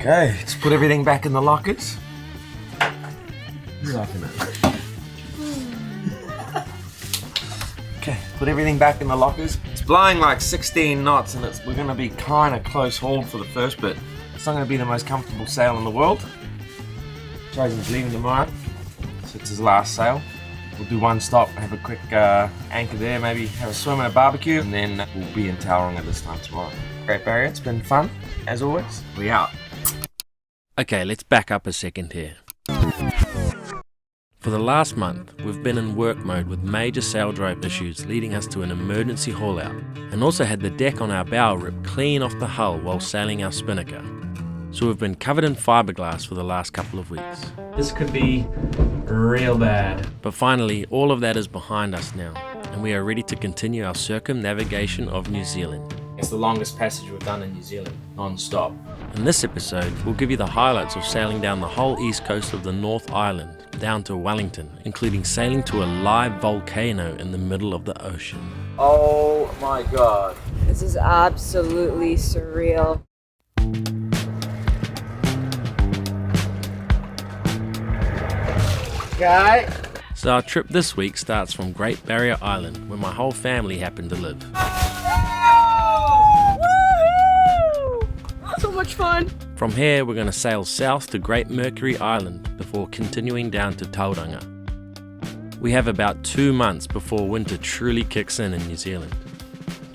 Okay, let's put everything back in the lockers. Okay, put everything back in the lockers. It's blowing like 16 knots and we're going to be kind of close hauled for the first bit. It's not going to be the most comfortable sail in the world. Jason's leaving tomorrow, so it's his last sail. We'll do one stop, have a quick anchor there, maybe have a swim and a barbecue, and then we'll be in Tauranga this time tomorrow. Great Barrier, it's been fun, as always. We out. Okay, let's back up a second here. For the last month, we've been in work mode with major sail drive issues leading us to an emergency haul out, and also had the deck on our bow ripped clean off the hull while sailing our spinnaker. So we've been covered in fiberglass for the last couple of weeks. This could be real bad. But finally, all of that is behind us now, and we are ready to continue our circumnavigation of New Zealand. It's the longest passage we've done in New Zealand, non-stop. In this episode, we'll give you the highlights of sailing down the whole east coast of the North Island, down to Wellington, including sailing to a live volcano in the middle of the ocean. Oh my god. This is absolutely surreal. Okay. So our trip this week starts from Great Barrier Island, where my whole family happen to live. Woohoo! So much fun! From here, we're going to sail south to Great Mercury Island before continuing down to Tauranga. We have about 2 months before winter truly kicks in New Zealand.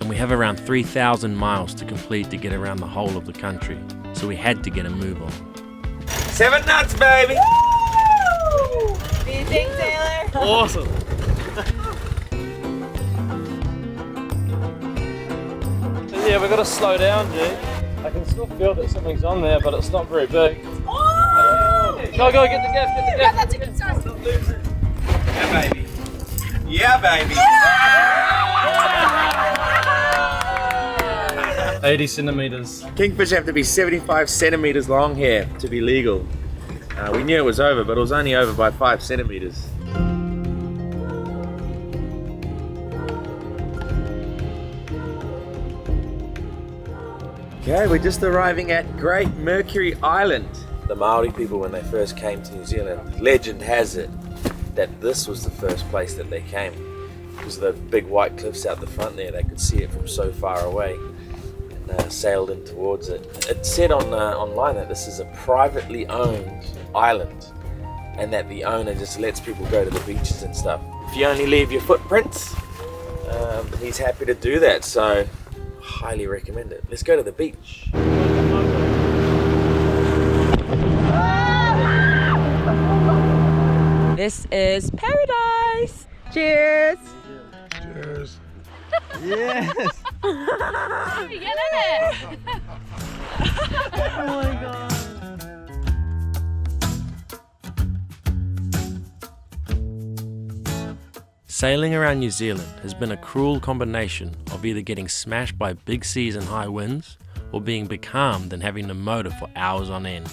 And we have around 3,000 miles to complete to get around the whole of the country, so we had to get a move on. 7 knots, baby! What do you think, Taylor? Awesome. So yeah, we've got to slow down, G. I can still feel that something's on there, but it's not very big. Oh! Go, get the gaff, get the gaff. That's a good start. Yeah, baby. Yeah, baby. 80 centimeters. Kingfish have to be 75 centimeters long here to be legal. We knew it was over, but it was only over by 5 centimeters. Okay, we're just arriving at Great Mercury Island. The Maori people, when they first came to New Zealand, legend has it that this was the first place that they came. Because of the big white cliffs out the front there, they could see it from so far away. Sailed in towards it. It said online that this is a privately owned island and that the owner just lets people go to the beaches and stuff. If you only leave your footprints, he's happy to do that, so highly recommend it. Let's go to the beach. This is paradise. Cheers. Cheers. Yes. You get in it. Oh my god. Sailing around New Zealand has been a cruel combination of either getting smashed by big seas and high winds or being becalmed and having to motor for hours on end.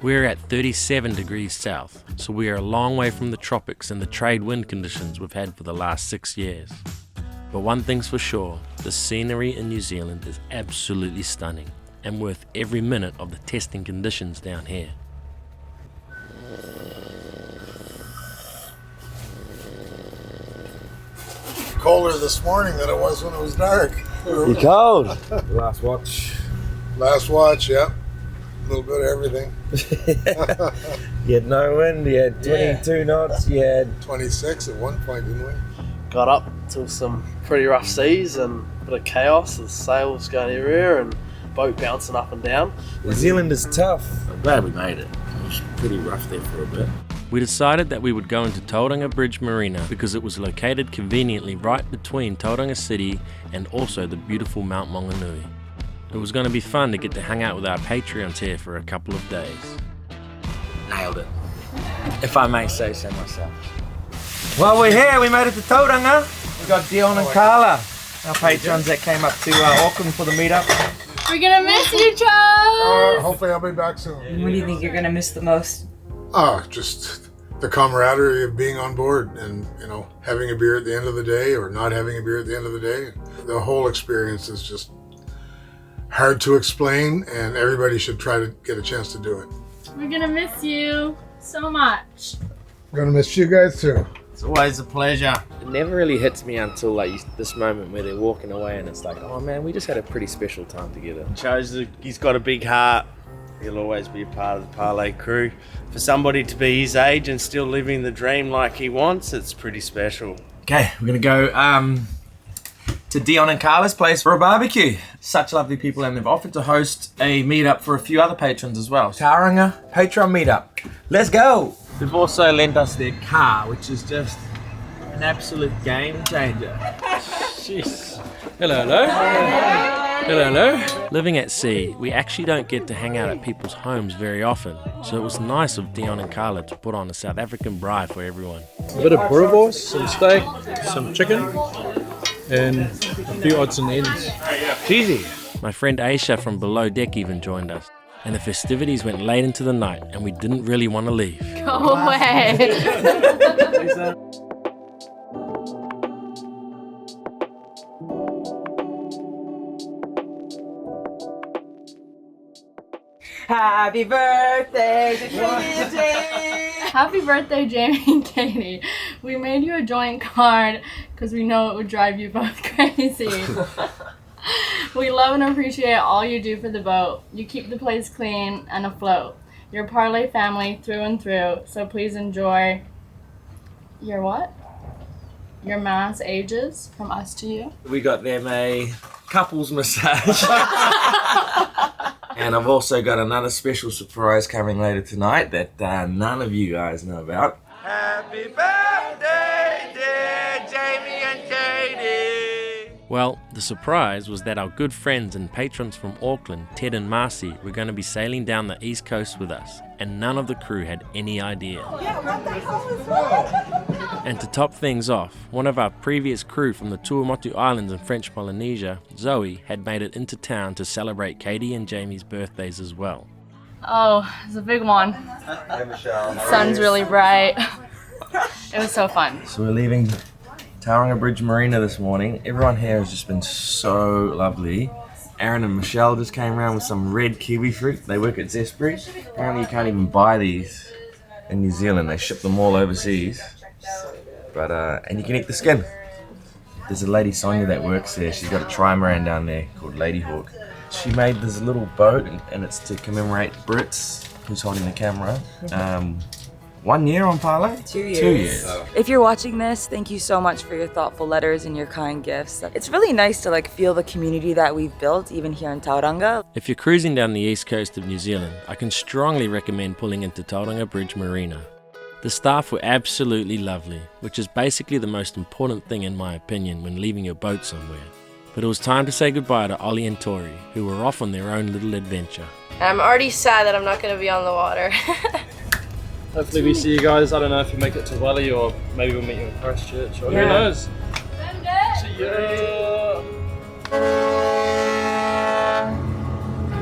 We're at 37 degrees south, so we are a long way from the tropics and the trade wind conditions we've had for the last 6 years. But one thing's for sure, the scenery in New Zealand is absolutely stunning and worth every minute of the testing conditions down here. Colder this morning than it was when it was dark. You cold? Last watch. Last watch, yep. A little bit of everything. You had no wind, you had 22 knots, you had 26 at one point, didn't we? Got up to some pretty rough seas and a bit of chaos. The sails going everywhere and boat bouncing up and down. New Zealand is tough. I'm glad we made it. It was pretty rough there for a bit. We decided that we would go into Tauranga Marina because it was located conveniently right between Tauranga City and also the beautiful Mount Maunganui. It was going to be fun to get to hang out with our Patreons here for a couple of days. Nailed it. If I may say so myself. Well, we're here. We made it to Tauranga. We've got Dion and Carla, our patrons that came up to Auckland for the meetup. We're gonna miss you, Charles! Hopefully I'll be back soon. What do you think you're gonna miss the most? Just the camaraderie of being on board and, having a beer at the end of the day or not having a beer at the end of the day. The whole experience is just hard to explain, and everybody should try to get a chance to do it. We're gonna miss you so much. I'm gonna miss you guys too. It's always a pleasure. It never really hits me until like this moment where they're walking away and it's like, oh man, we just had a pretty special time together. He's got a big heart. He'll always be a part of the Parlay crew. For somebody to be his age and still living the dream like he wants, it's pretty special. Okay, we're gonna go to Dion and Carla's place for a barbecue. Such lovely people, and they've offered to host a meetup for a few other patrons as well. Tauranga Patron meetup. Let's go! They've also lent us their car, which is just an absolute game changer. Jeez. Hello, hello. Hello, hello. Living at sea, we actually don't get to hang out at people's homes very often, so it was nice of Dion and Carla to put on a South African braai for everyone. A bit of boerewors, some steak, some chicken, and a few odds and ends. Cheesy. My friend Aisha from Below Deck even joined us, and the festivities went late into the night and we didn't really want to leave. Go away. Happy birthday to Jamie. Happy birthday, Jamie and Katie. We made you a joint card because we know it would drive you both crazy. We love and appreciate all you do for the boat. You keep the place clean and afloat. You're a Parlay family through and through, so please enjoy your what? Your mass ages from us to you. We got them a couples massage. And I've also got another special surprise coming later tonight that none of you guys know about. Happy birthday, dear Jamie and Katie! Well, the surprise was that our good friends and patrons from Auckland, Ted and Marcy, were going to be sailing down the east coast with us, and none of the crew had any idea. And to top things off, one of our previous crew from the Tuamotu Islands in French Polynesia, Zoe, had made it into town to celebrate Katie and Jamie's birthdays as well. Oh, it's a big one. Hey Michelle. The sun's really bright. It was so fun. So we're leaving Tauranga Marina this morning. Everyone here has just been so lovely. Aaron and Michelle just came around with some red kiwi fruit. They work at Zespri. Apparently you can't even buy these in New Zealand. They ship them all overseas. But and you can eat the skin. There's a lady Sonia that works there. She's got a trimaran down there called Ladyhawk. She made this little boat, and it's to commemorate Brits, who's holding the camera. 1 year on Parlay? 2 years. 2 years. If you're watching this, thank you so much for your thoughtful letters and your kind gifts. It's really nice to feel the community that we've built, even here in Tauranga. If you're cruising down the east coast of New Zealand, I can strongly recommend pulling into Tauranga Marina. The staff were absolutely lovely, which is basically the most important thing in my opinion when leaving your boat somewhere. But it was time to say goodbye to Ollie and Tori, who were off on their own little adventure. I'm already sad that I'm not going to be on the water. Hopefully we see you guys. I don't know if you make it to Welly, or maybe we'll meet you in Christchurch, or who knows. See ya!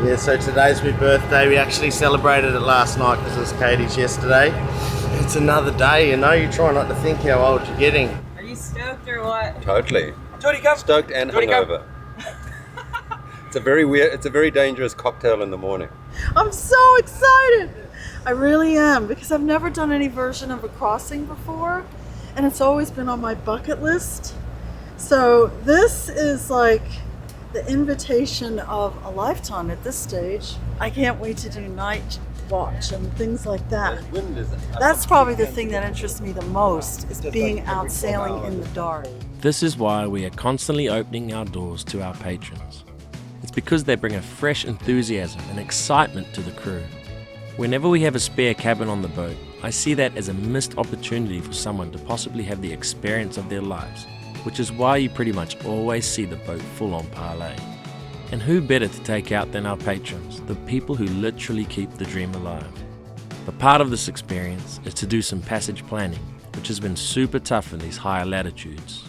Yeah, so today's my birthday. We actually celebrated it last night because it was Katie's yesterday. It's another day, you know. You try not to think how old you're getting. Are you stoked or what? Totally. Stoked and hungover. It's a very dangerous cocktail in the morning. I'm so excited. I really am, because I've never done any version of a crossing before, and it's always been on my bucket list. So this is like the invitation of a lifetime at this stage. I can't wait to do night watch and things like that. That's probably the thing that interests me the most, is being out sailing in the dark. This is why we are constantly opening our doors to our patrons. It's because they bring a fresh enthusiasm and excitement to the crew. Whenever we have a spare cabin on the boat, I see that as a missed opportunity for someone to possibly have the experience of their lives, which is why you pretty much always see the boat full on Parlay. And who better to take out than our patrons, the people who literally keep the dream alive. But part of this experience is to do some passage planning, which has been super tough in these higher latitudes.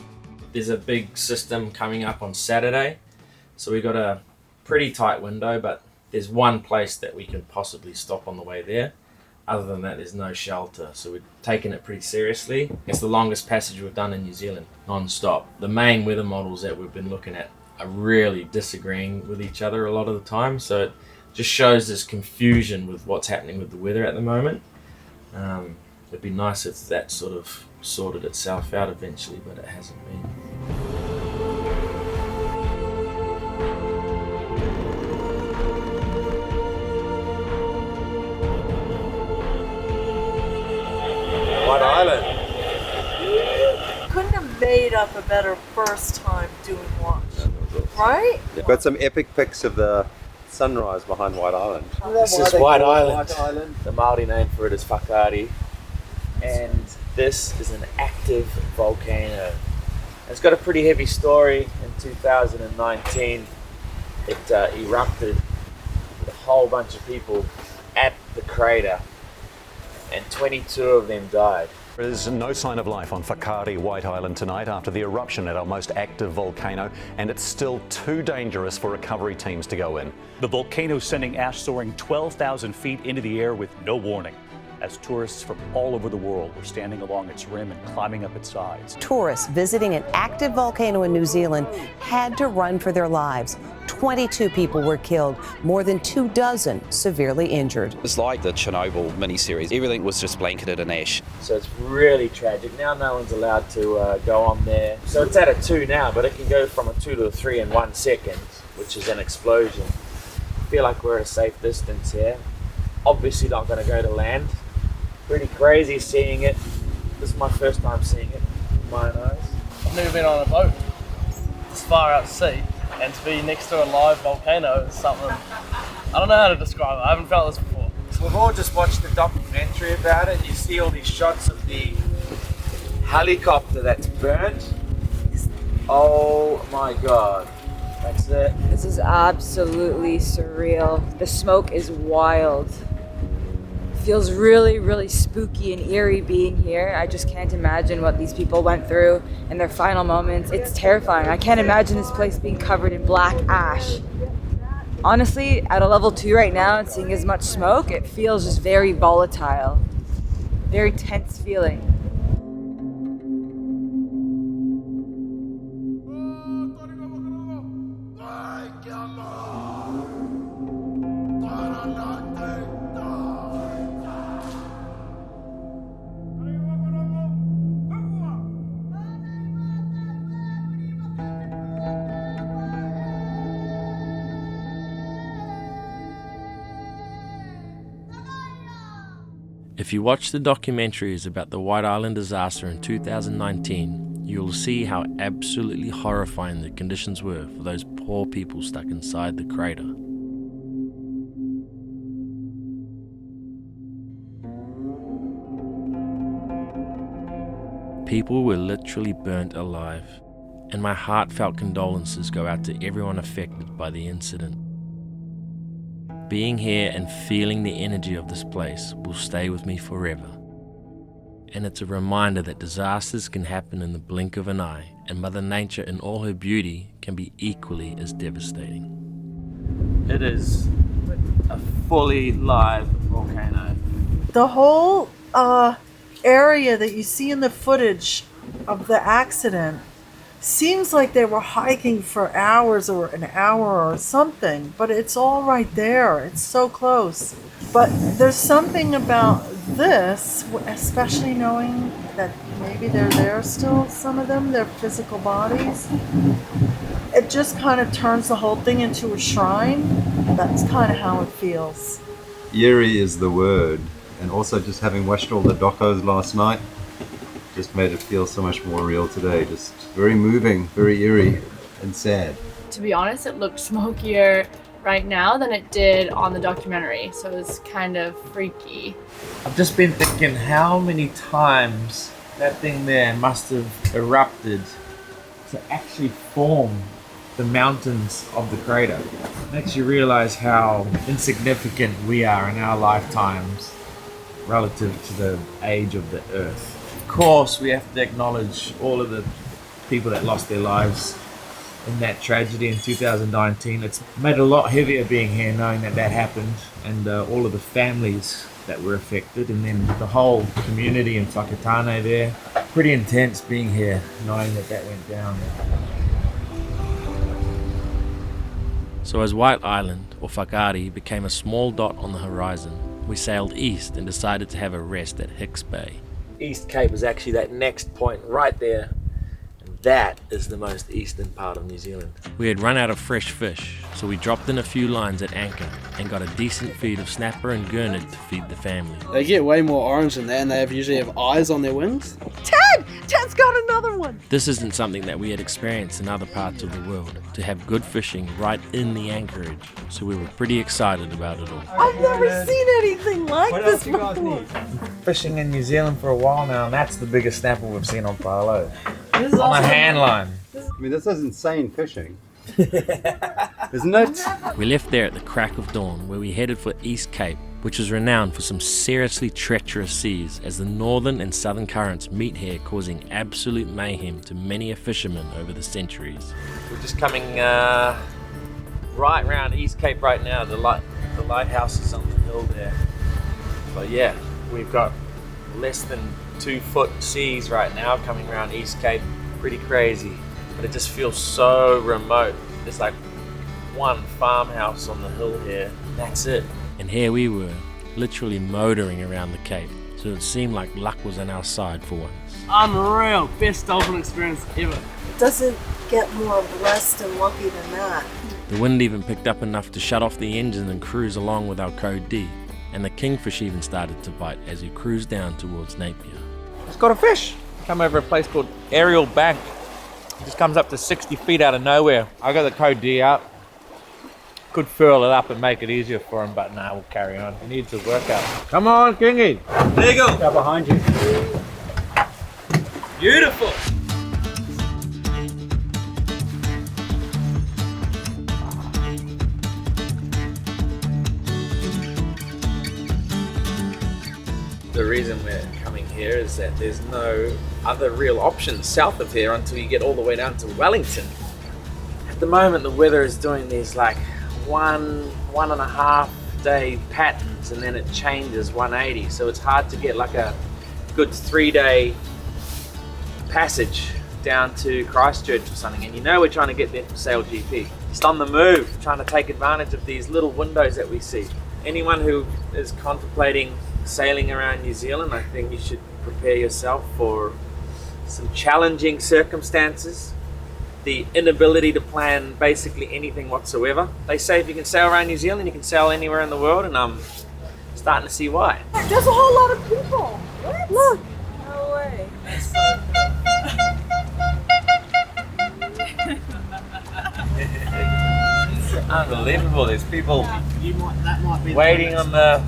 There's a big system coming up on Saturday, so we've got a pretty tight window, but there's one place that we can possibly stop on the way there. Other than that, there's no shelter, so we're taking it pretty seriously. It's the longest passage we've done in New Zealand, non-stop. The main weather models that we've been looking at are really disagreeing with each other a lot of the time. So it just shows this confusion with what's happening with the weather at the moment. It'd be nice if that sort of sorted itself out eventually, but it hasn't been. White Island. Couldn't have made up a better first time doing watch, right? We've got some epic pics of the sunrise behind White Island. This is White Island. The Maori name for it is Whakaari. And this is an active volcano. It's got a pretty heavy story. In 2019, it erupted with a whole bunch of people at the crater, and 22 of them died. There is no sign of life on Whakaari, White Island tonight after the eruption at our most active volcano, and it's still too dangerous for recovery teams to go in. The volcano sending ash soaring 12,000 feet into the air with no warning, as tourists from all over the world were standing along its rim and climbing up its sides. Tourists visiting an active volcano in New Zealand had to run for their lives. 22 people were killed, more than 24 severely injured. It's like the Chernobyl miniseries. Everything was just blanketed in ash. So it's really tragic. Now no one's allowed to go on there. So it's at a 2 now, but it can go from a 2 to a 3 in 1 second, which is an explosion. I feel like we're at a safe distance here. Obviously not going to go to land. Pretty crazy seeing it. This is my first time seeing it with my own eyes. I've never been on a boat this far out to sea, and to be next to a live volcano is something, I don't know how to describe it. I haven't felt this before. So we've all just watched the documentary about it. You see all these shots of the helicopter that's burnt. Oh my God. That's it. This is absolutely surreal. The smoke is wild. Feels really, really spooky and eerie being here. I just can't imagine what these people went through in their final moments. It's terrifying. I can't imagine this place being covered in black ash. Honestly, at a level 2 right now and seeing as much smoke, it feels just very volatile. Very tense feeling. If you watch the documentaries about the White Island disaster in 2019, you'll see how absolutely horrifying the conditions were for those poor people stuck inside the crater. People were literally burnt alive, and my heartfelt condolences go out to everyone affected by the incident. Being here and feeling the energy of this place will stay with me forever. And it's a reminder that disasters can happen in the blink of an eye, and Mother Nature in all her beauty can be equally as devastating. It is a fully live volcano. The whole area that you see in the footage of the accident seems like they were hiking for hours or an hour or something, but it's all right there. It's so close. But there's something about this, especially knowing that maybe they're there still, some of them, their physical bodies. It just kind of turns the whole thing into a shrine. That's kind of how it feels. Eerie is the word, and also just having watched all the docos last night, just made it feel so much more real today. Just very moving, very eerie and sad. To be honest, it looked smokier right now than it did on the documentary, so it's kind of freaky. I've just been thinking how many times that thing there must have erupted to actually form the mountains of the crater. It makes you realize how insignificant we are in our lifetimes relative to the age of the earth. Of course, we have to acknowledge all of the people that lost their lives in that tragedy in 2019. It's made it a lot heavier being here knowing that that happened, and all of the families that were affected, and then the whole community in Whakatane there. Pretty intense being here knowing that that went down. So as White Island, or Whakaari, became a small dot on the horizon, we sailed east and decided to have a rest at Hicks Bay. East Cape is actually that next point right there. And that is the most eastern part of New Zealand. We had run out of fresh fish, so we dropped in a few lines at anchor and got a decent feed of snapper and gurnard to feed the family. They get way more orange than that, and they usually have eyes on their wings. Ted's got another one. This isn't something that we had experienced in other parts of the world, to have good fishing right in the anchorage, so we were pretty excited about it all. I've never seen anything like this before. Fishing in New Zealand for a while now, and that's the biggest snapper we've seen on Parlay. This is On a hand line. I mean, this is insane fishing. Isn't it? We left there at the crack of dawn, where we headed for East Cape, which is renowned for some seriously treacherous seas, as the northern and southern currents meet here, causing absolute mayhem to many a fisherman over the centuries. We're just coming right round East Cape right now. The lighthouse is on the hill there. But yeah, we've got less than 2 foot seas right now coming around East Cape. Pretty crazy, but it just feels so remote. There's like one farmhouse on the hill here. That's it. And here we were, literally motoring around the Cape, so it seemed like luck was on our side for once. Unreal, best dolphin experience ever. It doesn't get more blessed and lucky than that. The wind even picked up enough to shut off the engine and cruise along with our code D, and the kingfish even started to bite as we cruised down towards Napier. It's got a fish. Come over a place called Aerial Bank. It just comes up to 60 feet out of nowhere. I got the code D out. Could furl it up and make it easier for him, but nah, we'll carry on. He needs a workout. Come on, Kingy. There you go. Go behind you. Beautiful. The reason we're coming here is that there's no other real options south of here until you get all the way down to Wellington. At the moment, the weather is doing these like 1.5 day patterns, and then it changes 180. So it's hard to get like a good 3-day passage down to Christchurch or something. And you know we're trying to get there for Sail GP. Just on the move, trying to take advantage of these little windows that we see. Anyone who is contemplating sailing around New Zealand, I think you should prepare yourself for some challenging circumstances. The inability to plan basically anything whatsoever. They say if you can sail around New Zealand, you can sail anywhere in the world, and I'm starting to see why. There's a whole lot of people. What? Look. No way. Unbelievable. There's people waiting on the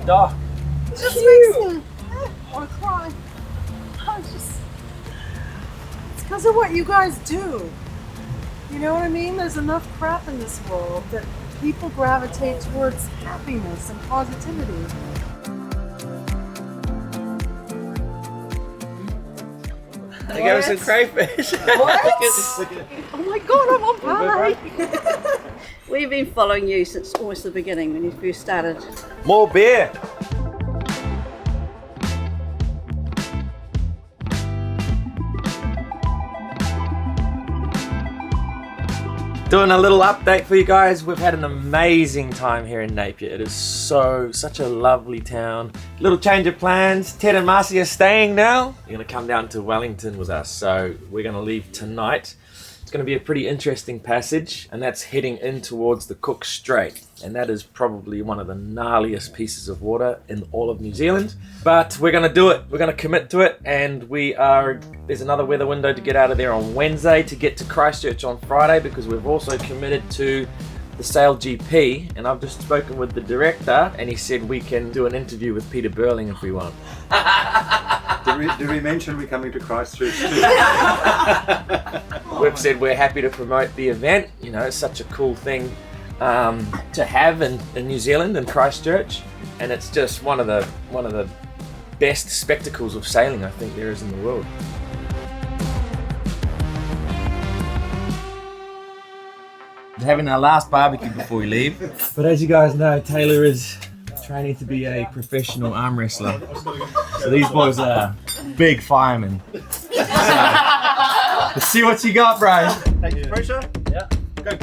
dock. It just makes me want to cry. It's because of what you guys do. You know what I mean? There's enough crap in this world that people gravitate towards happiness and positivity. They gave us some crayfish. What? Oh my god, I'm on Parlay. We've been following you since almost the beginning when you first started. More beer. Doing a little update for you guys. We've had an amazing time here in Napier. It is such a lovely town. Little change of plans. Ted and Marcy are staying now. You're gonna come down to Wellington with us. So we're gonna leave tonight. It's gonna be a pretty interesting passage, and that's heading in towards the Cook Strait. And that is probably one of the gnarliest pieces of water in all of New Zealand. But we're gonna do it. We're gonna commit to it, and there's another weather window to get out of there on Wednesday to get to Christchurch on Friday, because we've also committed to the Sail GP, and I've just spoken with the director, and he said we can do an interview with Peter Burling if we want. Did we mention we're coming to Christchurch too? We've said we're happy to promote the event. You know, it's such a cool thing to have in New Zealand and Christchurch, and it's just one of the best spectacles of sailing I think there is in the world. Having our last barbecue before we leave, but as you guys know, Taylor is training to be a professional arm wrestler, so these boys are big firemen. So, let's see what you got, bro. Take the pressure. Yeah. Go.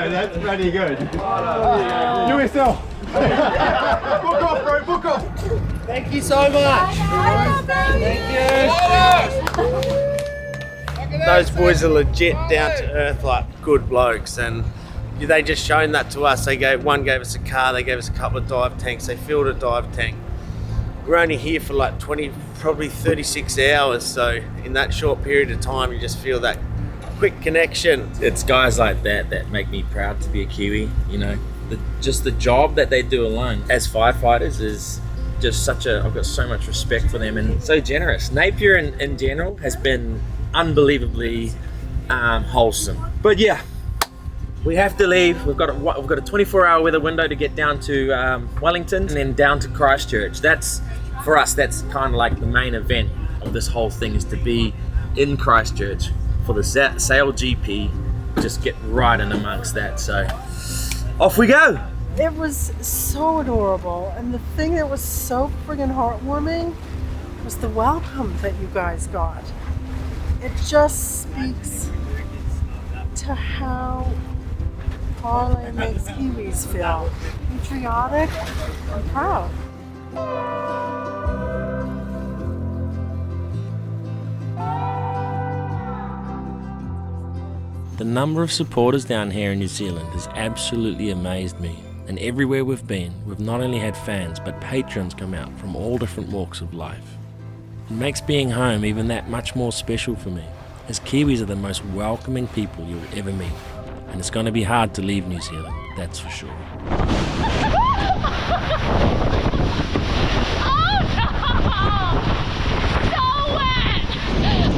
That's pretty good. USL. Book off, bro. Book off. Thank you so much. Thank you. Those boys are legit down to earth, like good blokes, and they just shown that to us. One gave us a car, they gave us a couple of dive tanks, they filled a dive tank. We're only here for like 20, probably 36 hours, so in that short period of time you just feel that quick connection. It's guys like that that make me proud to be a Kiwi. You know, just the job that they do alone as firefighters is just I've got so much respect for them, and so generous. Napier in general has been unbelievably wholesome. But yeah, we have to leave. We've got a 24-hour weather window to get down to Wellington and then down to Christchurch. That's, for us, that's kind of like the main event of this whole thing, is to be in Christchurch for the Sail GP. Just get right in amongst that. So off we go. It was so adorable, and the thing that was so friggin' heartwarming was the welcome that you guys got. It just speaks to how Parlay makes Kiwis feel patriotic and proud. The number of supporters down here in New Zealand has absolutely amazed me. And everywhere we've been, we've not only had fans, but patrons come out from all different walks of life. It makes being home even that much more special for me, as Kiwis are the most welcoming people you'll ever meet. And it's going to be hard to leave New Zealand, that's for sure.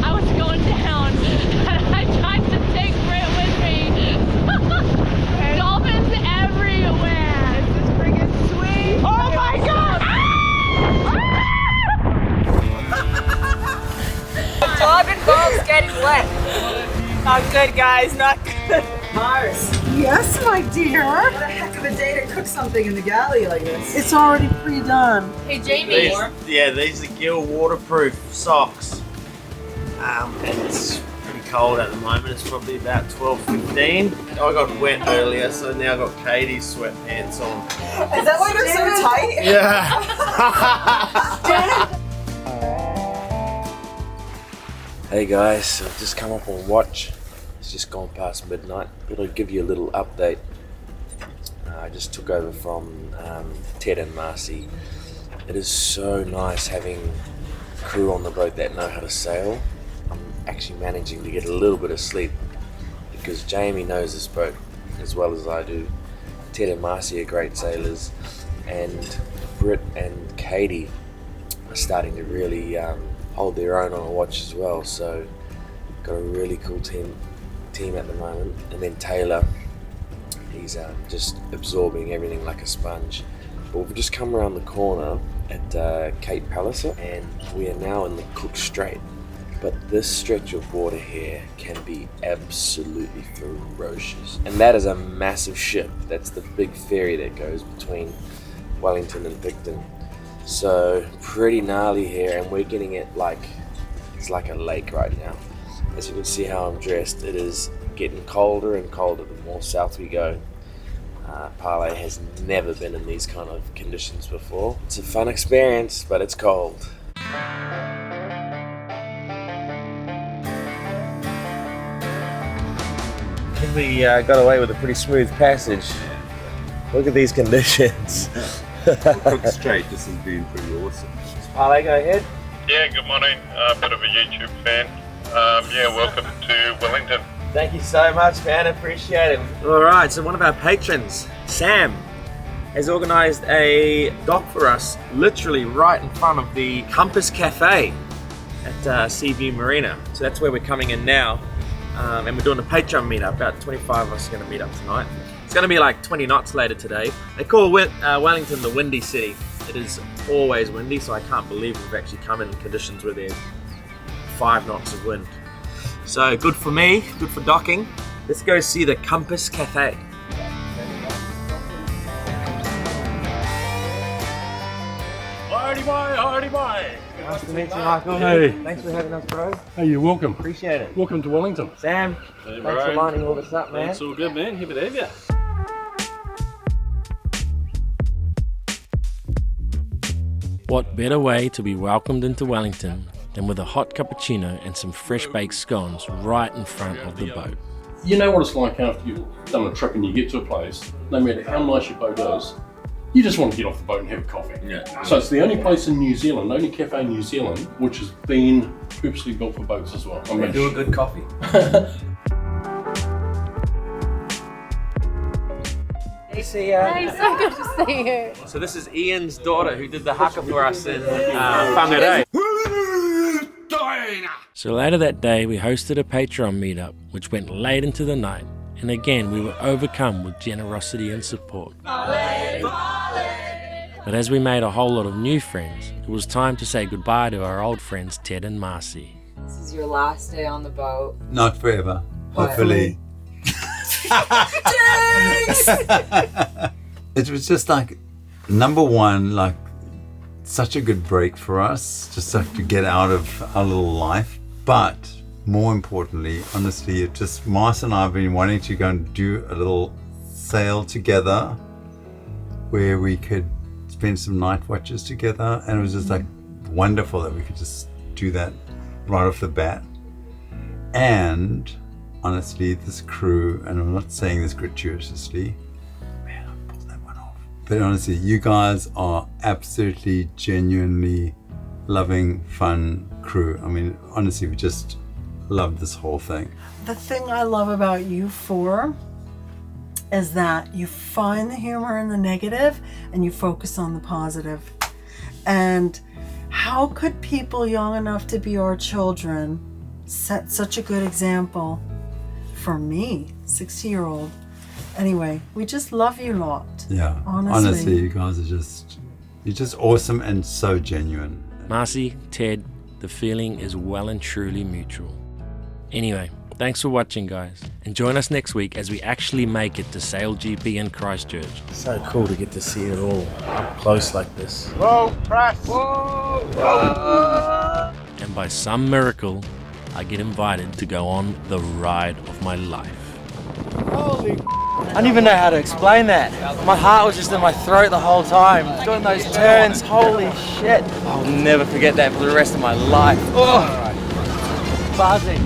I was going down and I tried to take Britt with me. Dolphins everywhere. This is freaking sweet. Oh my god! Dog and balls getting wet. Not good, guys, not good. Mars. Yes, my dear. What a heck of a day to cook something in the galley like this. It's already pre-done. Hey, Jamie. These are Gill waterproof socks. And it's pretty cold at the moment. It's probably about 12:15. I got wet earlier, so now I've got Katie's sweatpants on. Is that why they're so tight? Yeah. Hey guys, I've just come up on watch. It's just gone past midnight. It'll give you a little update. I just took over from Ted and Marcy. It is so nice having crew on the boat that know how to sail. I'm actually managing to get a little bit of sleep because Jamie knows this boat as well as I do. Ted and Marcy are great sailors, and Britt and Katie are starting to really hold their own on a watch as well. So got a really cool team at the moment. And then Taylor, he's just absorbing everything like a sponge. But we've just come around the corner at Cape Palliser, and we are now in the Cook Strait. But this stretch of water here can be absolutely ferocious. And that is a massive ship. That's the big ferry that goes between Wellington and Picton. So pretty gnarly here, and we're getting it like it's like a lake right now. As you can see how I'm dressed, it is getting colder and colder the more south we go. Parlay has never been in these kind of conditions before. It's a fun experience, but it's cold. I think we got away with a pretty smooth passage. Look at these conditions. Cook Strait, this has been pretty awesome. Parlay, go ahead. Yeah, good morning. Bit of a YouTube fan. Welcome to Wellington. Thank you so much, man. Appreciate it. All right, so one of our patrons, Sam, has organised a dock for us, literally right in front of the Compass Cafe at Seaview Marina. So that's where we're coming in now, and we're doing a Patreon meetup. About 25 of us are going to meet up tonight. It's going to be like 20 knots later today. They call Wellington the Windy City. It is always windy, so I can't believe we've actually come in conditions where there's 5 knots of wind. So good for me, good for docking. Let's go see the Compass Cafe. Hardy boy. Nice to meet you, Michael. Hey. Thanks for having us, bro. Hey, you're welcome. Appreciate it. Welcome to Wellington. Sam, Hey, thanks for lining all this up, man. It's all good, man. Happy to have you. What better way to be welcomed into Wellington than with a hot cappuccino and some fresh baked scones right in front of the boat. You know what it's like after you've done a trip and you get to a place, no matter how nice your boat is, you just want to get off the boat and have a coffee. Yeah. So it's the only place in New Zealand, the only cafe in New Zealand, which has been purposely built for boats as well. They do a good coffee. Hey, see ya. Hey, so good to see you. So this is Ian's daughter who did the haka for us in Whakaari. So later that day we hosted a Patreon meetup which went late into the night, and again we were overcome with generosity and support. But as we made a whole lot of new friends, it was time to say goodbye to our old friends Ted and Marcy. This is your last day on the boat. Not forever, hopefully. It was just like, number one, like such a good break for us, just like to get out of our little life. But more importantly, honestly, it just, Mars and I have been wanting to go and do a little sail together where we could spend some night watches together, and it was just like wonderful that we could just do that right off the bat. And honestly, this crew, and I'm not saying this gratuitously, man, I pulled that one off. But honestly, you guys are absolutely, genuinely loving, fun crew. I mean, honestly, we just love this whole thing. The thing I love about you four is that you find the humor in the negative and you focus on the positive. And how could people young enough to be our children set such a good example for me, 60-year-old? Anyway, we just love you lot. Yeah, honestly, you guys are you're just awesome and so genuine. Marcy, Ted, the feeling is well and truly mutual. Anyway, thanks for watching, guys, and join us next week as we actually make it to Sail GP in Christchurch. So cool to get to see it all up close like this. Whoa, press! Whoa! Whoa! And by some miracle, I get invited to go on the ride of my life. Holy I don't even know how to explain that. My heart was just in my throat the whole time. Doing those turns, holy shit. I'll never forget that for the rest of my life. Oh, buzzing.